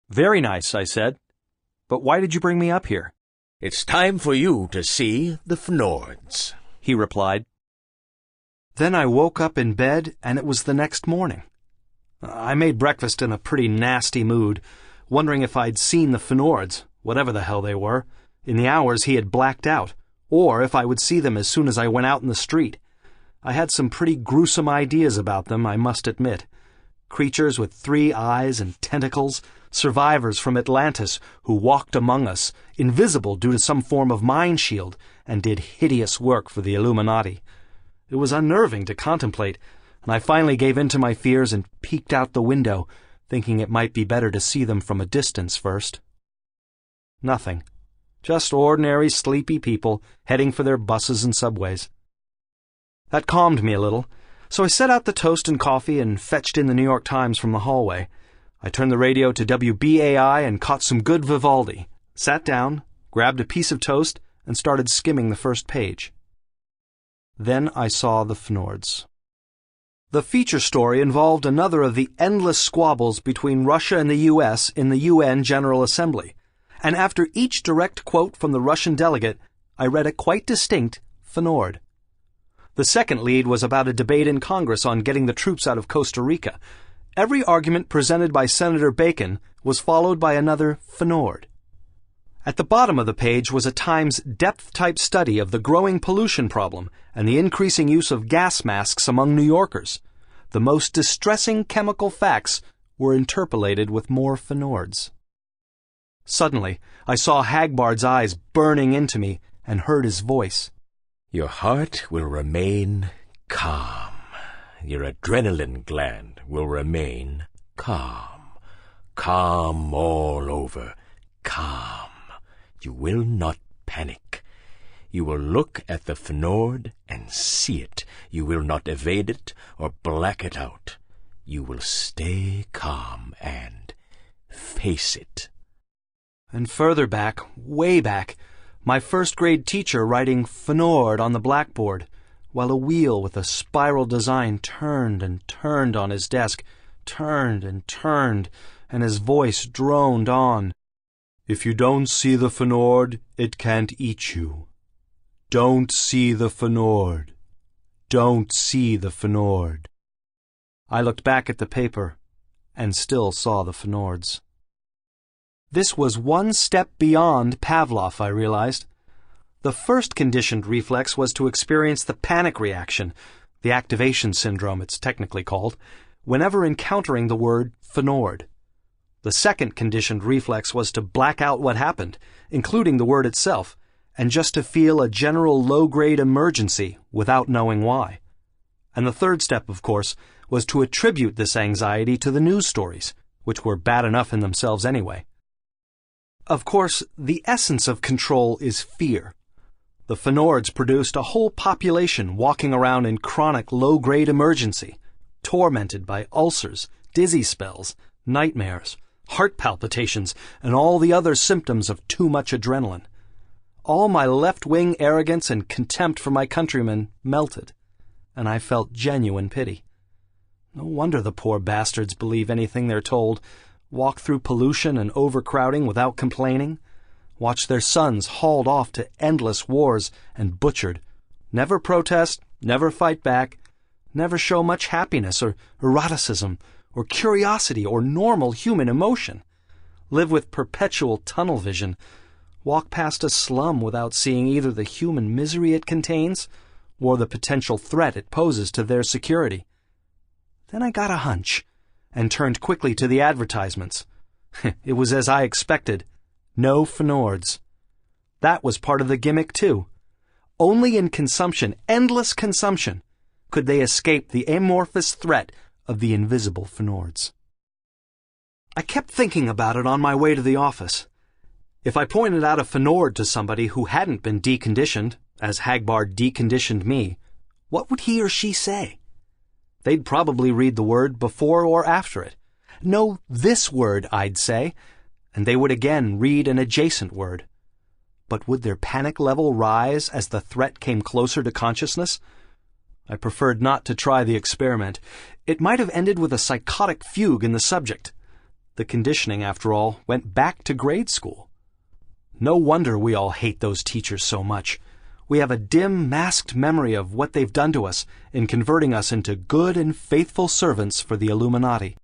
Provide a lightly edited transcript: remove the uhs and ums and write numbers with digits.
Very nice, I said. But why did you bring me up here? It's time for you to see the fnords, he replied. Then I woke up in bed, and it was the next morning. I made breakfast in a pretty nasty mood, wondering if I'd seen the fnords, whatever the hell they were, in the hours he had blacked out, or if I would see them as soon as I went out in the street. I had some pretty gruesome ideas about them, I must admit. Creatures with 3 eyes and tentacles, survivors from Atlantis who walked among us, invisible due to some form of mind shield, and did hideous work for the Illuminati. It was unnerving to contemplate, and I finally gave in to my fears and peeked out the window, thinking it might be better to see them from a distance first. Nothing. Just ordinary sleepy people heading for their buses and subways. That calmed me a little, so I set out the toast and coffee and fetched in the New York Times from the hallway. I turned the radio to WBAI and caught some good Vivaldi, sat down, grabbed a piece of toast, and started skimming the first page. Then I saw the fnords. The feature story involved another of the endless squabbles between Russia and the U.S. in the UN General Assembly, and after each direct quote from the Russian delegate, I read a quite distinct fnord. The second lead was about a debate in Congress on getting the troops out of Costa Rica. Every argument presented by Senator Bacon was followed by another fnord. At the bottom of the page was a Times depth-type study of the growing pollution problem and the increasing use of gas masks among New Yorkers. The most distressing chemical facts were interpolated with more fnords. Suddenly, I saw Hagbard's eyes burning into me and heard his voice. Your heart will remain calm. Your adrenaline gland will remain calm. Calm all over. Calm. You will not panic. You will look at the fnord and see it. You will not evade it or black it out. You will stay calm and face it. And further back, way back, my first-grade teacher writing fnord on the blackboard, while a wheel with a spiral design turned and turned on his desk, turned and turned, and his voice droned on. If you don't see the fnord, it can't eat you. Don't see the fnord. Don't see the fnord. I looked back at the paper and still saw the fnords. This was one step beyond Pavlov, I realized. The first conditioned reflex was to experience the panic reaction, the activation syndrome it's technically called, whenever encountering the word fnord. The second conditioned reflex was to black out what happened, including the word itself, and just to feel a general low-grade emergency without knowing why. And the third step, of course, was to attribute this anxiety to the news stories, which were bad enough in themselves anyway. Of course, the essence of control is fear. The fnords produced a whole population walking around in chronic low-grade emergency, tormented by ulcers, dizzy spells, nightmares, heart palpitations, and all the other symptoms of too much adrenaline. All my left-wing arrogance and contempt for my countrymen melted, and I felt genuine pity. No wonder the poor bastards believe anything they're told, walk through pollution and overcrowding without complaining, watch their sons hauled off to endless wars and butchered, never protest, never fight back, never show much happiness or eroticism or curiosity or normal human emotion, live with perpetual tunnel vision, walk past a slum without seeing either the human misery it contains or the potential threat it poses to their security. Then I got a hunch and turned quickly to the advertisements. It was as I expected. No fnords. That was part of the gimmick, too. Only in consumption, endless consumption, could they escape the amorphous threat of the invisible fnords. I kept thinking about it on my way to the office. If I pointed out a fnord to somebody who hadn't been deconditioned, as Hagbard deconditioned me, what would he or she say? They'd probably read the word before or after it. No, this word, I'd say, and they would again read an adjacent word. But would their panic level rise as the threat came closer to consciousness? I preferred not to try the experiment. It might have ended with a psychotic fugue in the subject. The conditioning, after all, went back to grade school. No wonder we all hate those teachers so much. We have a dim, masked memory of what they've done to us in converting us into good and faithful servants for the Illuminati.